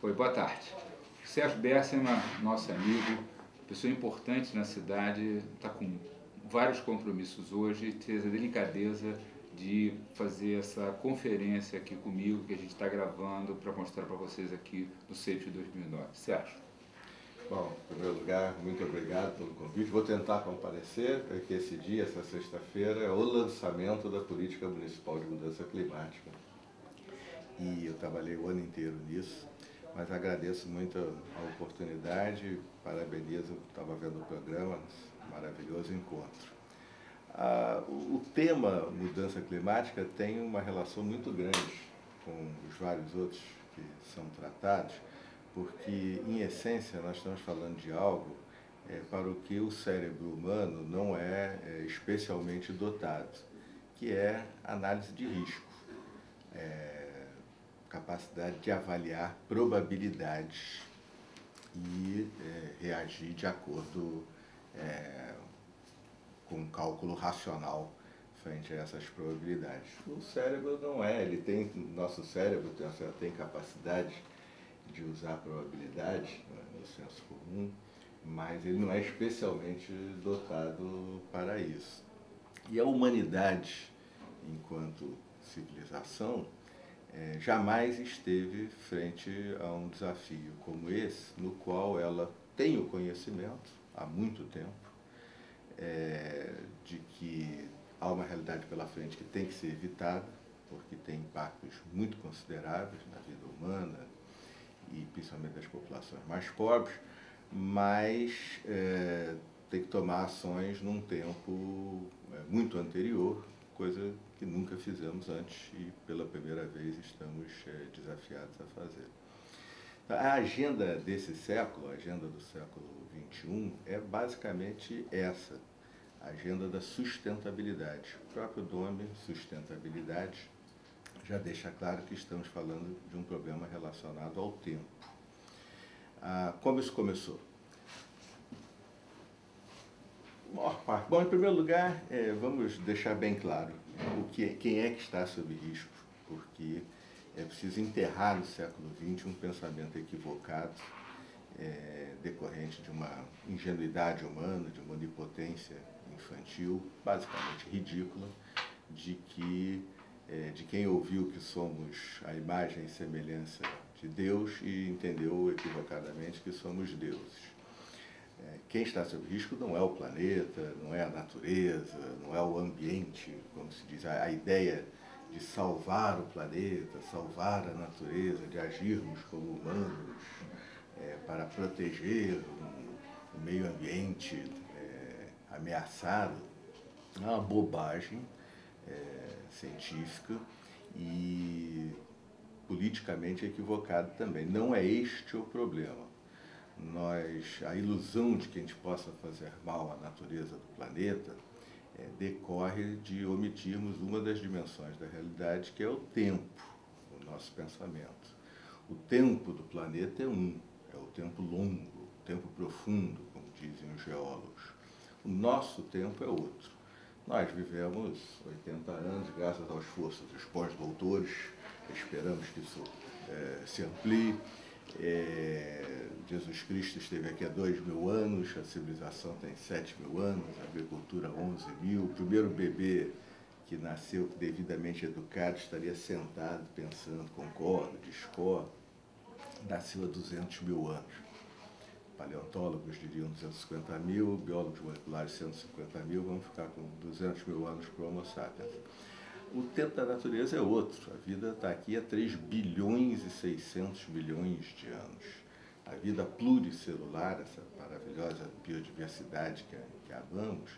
Oi, boa tarde. Sérgio Bersemann, nosso amigo, pessoa importante na cidade, está com vários compromissos hoje, teve a delicadeza de fazer essa conferência aqui comigo, que a gente está gravando para mostrar para vocês aqui no Safety 2009. Sérgio. Bom, em primeiro lugar, muito obrigado pelo convite. Vou tentar comparecer, porque esse dia, essa sexta-feira, é o lançamento da Política Municipal de Mudança Climática. E eu trabalhei o ano inteiro nisso, mas agradeço muito a oportunidade, parabenizo, estava vendo o programa, maravilhoso encontro. O tema mudança climática tem uma relação muito grande com os vários outros que são tratados, porque, em essência, nós estamos falando de algo para o que o cérebro humano não é especialmente dotado, que é análise de risco, capacidade de avaliar probabilidades e reagir de acordo com um cálculo racional frente a essas probabilidades. O cérebro não é, nosso cérebro tem capacidade de usar a probabilidade, no senso comum, mas ele não é especialmente dotado para isso. E a humanidade, enquanto civilização, jamais esteve frente a um desafio como esse, no qual ela tem o conhecimento, há muito tempo, de que há uma realidade pela frente que tem que ser evitada, porque tem impactos muito consideráveis na vida humana, e principalmente das populações mais pobres, mas tem que tomar ações num tempo muito anterior, coisa que nunca fizemos antes e pela primeira vez estamos desafiados a fazer. A agenda desse século, a agenda do século XXI, é basicamente essa, a agenda da sustentabilidade. O próprio nome, sustentabilidade, já deixa claro que estamos falando de um problema relacionado ao tempo. Como isso começou? Bom, em primeiro lugar, vamos deixar bem claro quem é que está sob risco, porque é preciso enterrar no século XX um pensamento equivocado, decorrente de uma ingenuidade humana, de uma onipotência infantil, basicamente ridícula, de quem ouviu que somos a imagem e semelhança de Deus e entendeu equivocadamente que somos deuses. Quem está sob risco não é o planeta, não é a natureza, não é o ambiente, como se diz, a ideia de salvar o planeta, salvar a natureza, de agirmos como humanos para proteger o meio ambiente ameaçado, é uma bobagem científica e politicamente equivocado também. Não é este o problema. A ilusão de que a gente possa fazer mal à natureza do planeta decorre de omitirmos uma das dimensões da realidade, que é o tempo, o nosso pensamento. O tempo do planeta é o tempo longo, o tempo profundo, como dizem os geólogos. O nosso tempo é outro. Nós vivemos 80 anos, graças ao esforço dos pós-doutores, esperamos que isso se amplie. Jesus Cristo esteve aqui há 2.000 anos, a civilização tem 7.000 anos, a agricultura 11.000. O primeiro bebê que nasceu devidamente educado estaria sentado pensando, concordo, discordo, nasceu há 200.000 anos. Paleontólogos diriam 250.000, biólogos moleculares 150.000, vamos ficar com 200.000 anos para o Homo sapiens. O tempo da natureza é outro. A vida está aqui há 3 bilhões e 600 milhões de anos. A vida pluricelular, essa maravilhosa biodiversidade que amamos,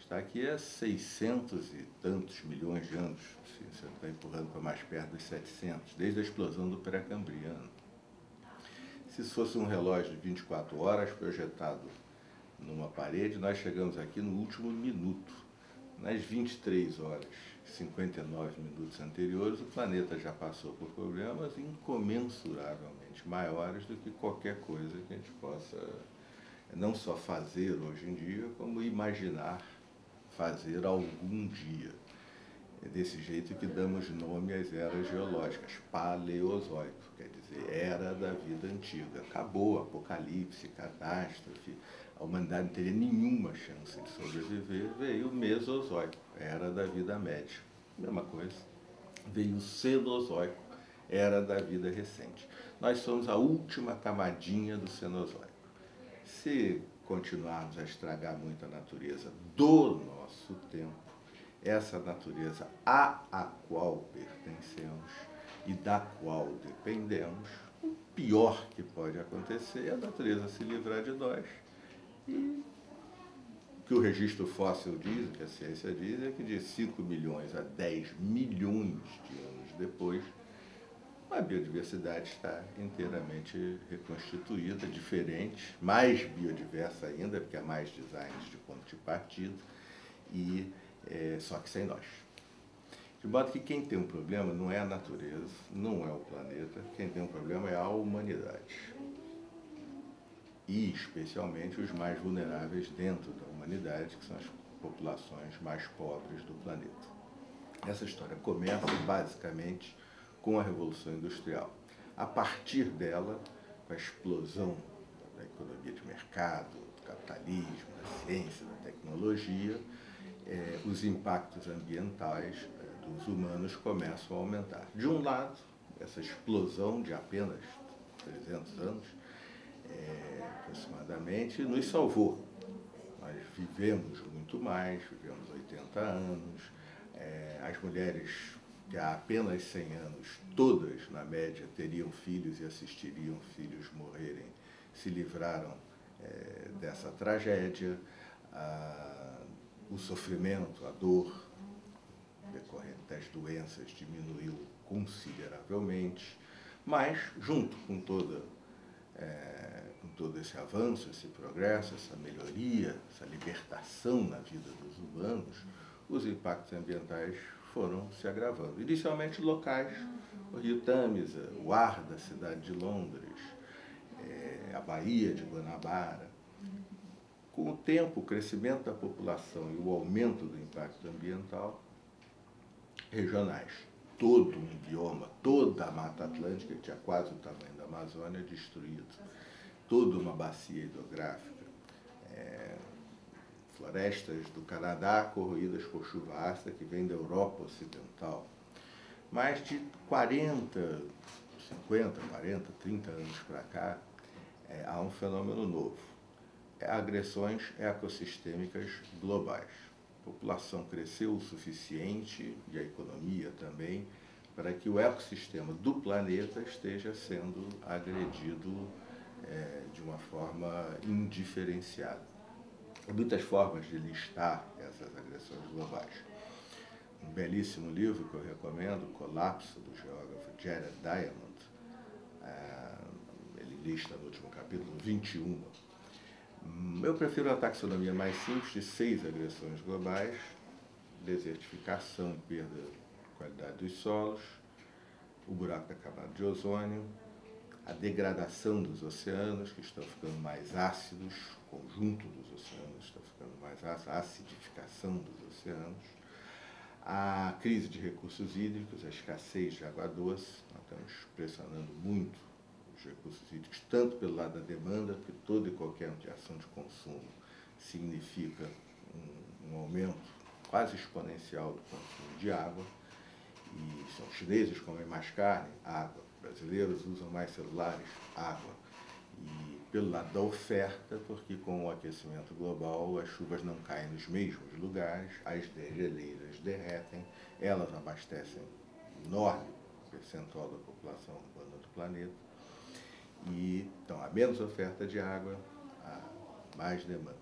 está aqui há 600 e tantos milhões de anos. Você está empurrando para mais perto dos 700, desde a explosão do pré-cambriano. Se fosse um relógio de 24 horas projetado numa parede, nós chegamos aqui no último minuto. Nas 23 horas e 59 minutos anteriores, o planeta já passou por problemas incomensuravelmente maiores do que qualquer coisa que a gente possa não só fazer hoje em dia, como imaginar fazer algum dia. desse jeito que damos nome às eras geológicas. Paleozoico, quer dizer, era da vida antiga. Acabou, apocalipse, catástrofe, a humanidade não teria nenhuma chance de sobreviver. Veio o Mesozoico, era da vida média. Mesma coisa. Veio o Cenozoico, era da vida recente. Nós somos a última camadinha do Cenozoico. Se continuarmos a estragar muito a natureza do nosso tempo, essa natureza a qual pertencemos e da qual dependemos, o pior que pode acontecer é a natureza se livrar de nós. E o que o registro fóssil diz, o que a ciência diz, é que de 5 milhões a 10 milhões de anos depois, a biodiversidade está inteiramente reconstituída, diferente, mais biodiversa ainda, porque há mais designs de ponto de partida, e só que sem nós. De modo que quem tem um problema não é a natureza, não é o planeta, quem tem um problema é a humanidade. E, especialmente, os mais vulneráveis dentro da humanidade, que são as populações mais pobres do planeta. Essa história começa, basicamente, com a Revolução Industrial. A partir dela, com a explosão da economia de mercado, do capitalismo, da ciência, da tecnologia, os impactos ambientais dos humanos começam a aumentar. De um lado, essa explosão de apenas 300 anos, aproximadamente, nos salvou. Nós vivemos muito mais, vivemos 80 anos, as mulheres que há apenas 100 anos, todas, na média, teriam filhos e assistiriam filhos morrerem, se livraram dessa tragédia. O sofrimento, a dor decorrente das doenças diminuiu consideravelmente, mas, junto com todo esse avanço, esse progresso, essa melhoria, essa libertação na vida dos humanos, os impactos ambientais foram se agravando. Inicialmente locais, o Rio Tâmisa, o ar da cidade de Londres, a Baía de Guanabara. Com o tempo, o crescimento da população e o aumento do impacto ambiental, regionais. Todo um bioma, toda a Mata Atlântica, que tinha quase o tamanho da Amazônia, destruído. Toda uma bacia hidrográfica. Florestas do Canadá corroídas por chuva ácida que vem da Europa Ocidental. Mais de 40, 50, 40, 30 anos para cá, há um fenômeno novo. Agressões ecossistêmicas globais. A população cresceu o suficiente, e a economia também, para que o ecossistema do planeta esteja sendo agredido de uma forma indiferenciada. Há muitas formas de listar essas agressões globais. Um belíssimo livro que eu recomendo, O Colapso, do geógrafo Jared Diamond, ele lista no último capítulo 21. Eu prefiro a taxonomia mais simples de 6 agressões globais: desertificação e perda de qualidade dos solos, o buraco da camada de ozônio, a degradação dos oceanos, que estão ficando mais ácidos, o conjunto dos oceanos está ficando mais ácido, a acidificação dos oceanos, a crise de recursos hídricos, a escassez de água doce. Nós estamos pressionando muito os recursos hídricos, tanto pelo lado da demanda, porque toda e qualquer ampliação de consumo significa um aumento quase exponencial do consumo de água. E são chineses comem mais carne, água. Brasileiros usam mais celulares, água. E pelo lado da oferta, porque com o aquecimento global as chuvas não caem nos mesmos lugares, as geleiras derretem, elas abastecem um enorme percentual da população urbana do planeta. E então há menos oferta de água, há mais demanda.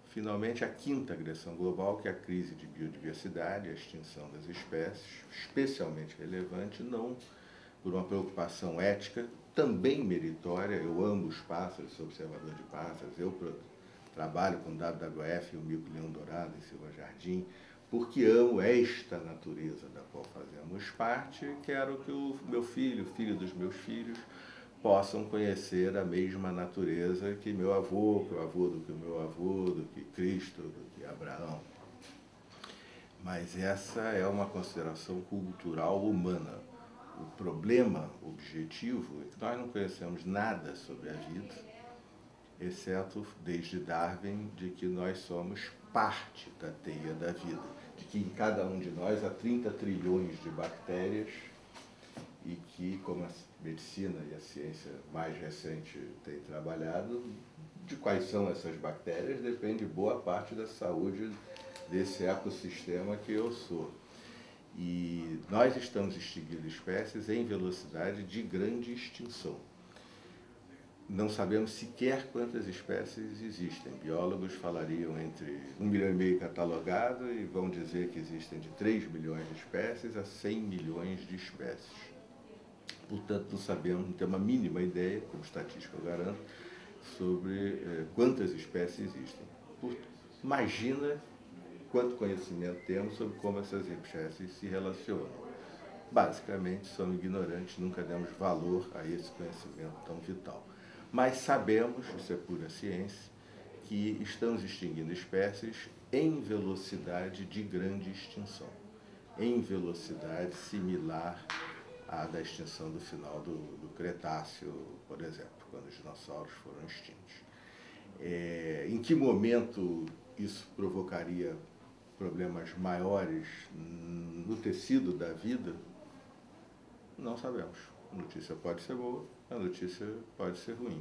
Finalmente, a quinta agressão global, que é a crise de biodiversidade, a extinção das espécies, especialmente relevante, não por uma preocupação ética, também meritória. Eu amo os pássaros, sou observador de pássaros, eu trabalho com WWF e o mico-leão dourado em Silva Jardim, porque amo esta natureza da qual fazemos parte e quero que o meu filho, o filho dos meus filhos, possam conhecer a mesma natureza que meu avô, que o avô do que o meu avô, do que Cristo, do que Abraão. mas essa é uma consideração cultural humana. O problema objetivo é que nós não conhecemos nada sobre a vida, exceto desde Darwin, de que nós somos parte da teia da vida, de que em cada um de nós há 30 trilhões de bactérias e que, como a medicina e a ciência mais recente têm trabalhado, de quais são essas bactérias depende boa parte da saúde desse ecossistema que eu sou. E nós estamos extinguindo espécies em velocidade de grande extinção. Não sabemos sequer quantas espécies existem. Biólogos falariam entre 1,5 milhão catalogado e vão dizer que existem de 3 milhões de espécies a 100 milhões de espécies. Portanto, não sabemos, não temos a mínima ideia, como estatística eu garanto, sobre quantas espécies existem. Imagina quanto conhecimento temos sobre como essas espécies se relacionam. Basicamente, somos ignorantes, nunca demos valor a esse conhecimento tão vital. Mas sabemos, isso é pura ciência, que estamos extinguindo espécies em velocidade de grande extinção, em velocidade similar à da extinção do final do Cretáceo, por exemplo, quando os dinossauros foram extintos. Em que momento isso provocaria problemas maiores no tecido da vida? Não sabemos. A notícia pode ser boa, a notícia pode ser ruim.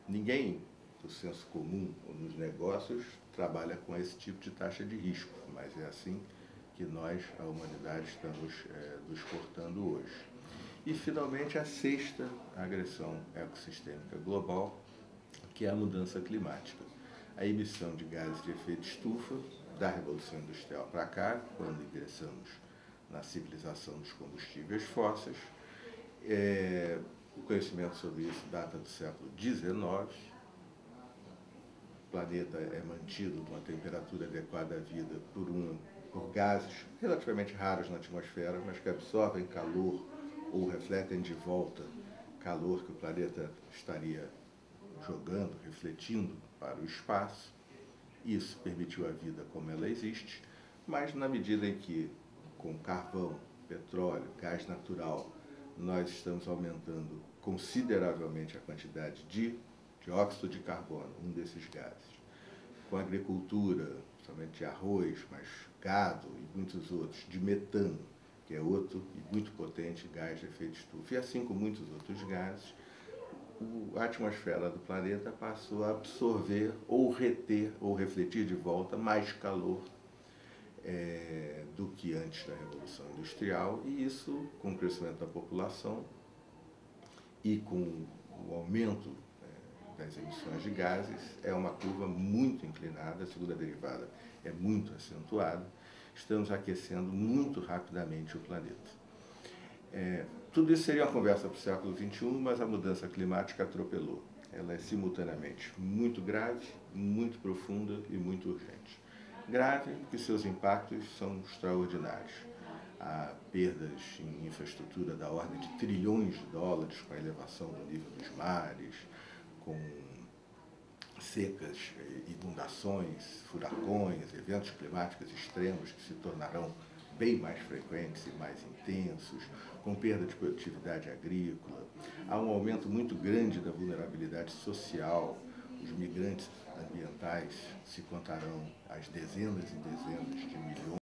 Ninguém do senso comum ou nos negócios trabalha com esse tipo de taxa de risco, mas é assim que nós, a humanidade, estamos nos portando hoje. E, finalmente, a sexta agressão ecossistêmica global, que é a mudança climática. A emissão de gases de efeito estufa da Revolução Industrial para cá, quando ingressamos na civilização dos combustíveis fósseis. O conhecimento sobre isso data do século XIX. O planeta é mantido numa temperatura adequada à vida por gases relativamente raros na atmosfera, mas que absorvem calor ou refletem de volta calor que o planeta estaria jogando, refletindo para o espaço. Isso permitiu a vida como ela existe, mas na medida em que, com carvão, petróleo, gás natural, nós estamos aumentando consideravelmente a quantidade de dióxido de carbono, um desses gases. Com a agricultura, somente de arroz, mas gado e muitos outros, de metano, que é outro e muito potente gás de efeito estufa. E assim com muitos outros gases, a atmosfera do planeta passou a absorver ou reter ou refletir de volta mais calor do que antes da Revolução Industrial, e isso, com o crescimento da população e com o aumento das emissões de gases, é uma curva muito inclinada, a segunda derivada é muito acentuada, estamos aquecendo muito rapidamente o planeta. Tudo isso seria uma conversa para o século XXI, mas a mudança climática atropelou. Ela é simultaneamente muito grave, muito profunda e muito urgente. Grave porque seus impactos são extraordinários. Há perdas em infraestrutura da ordem de trilhões de dólares com a elevação do nível dos mares, com secas, inundações, furacões, eventos climáticos extremos que se tornarão bem mais frequentes e mais intensos, com perda de produtividade agrícola. Há um aumento muito grande da vulnerabilidade social. Os migrantes ambientais se contarão às dezenas e dezenas de milhões.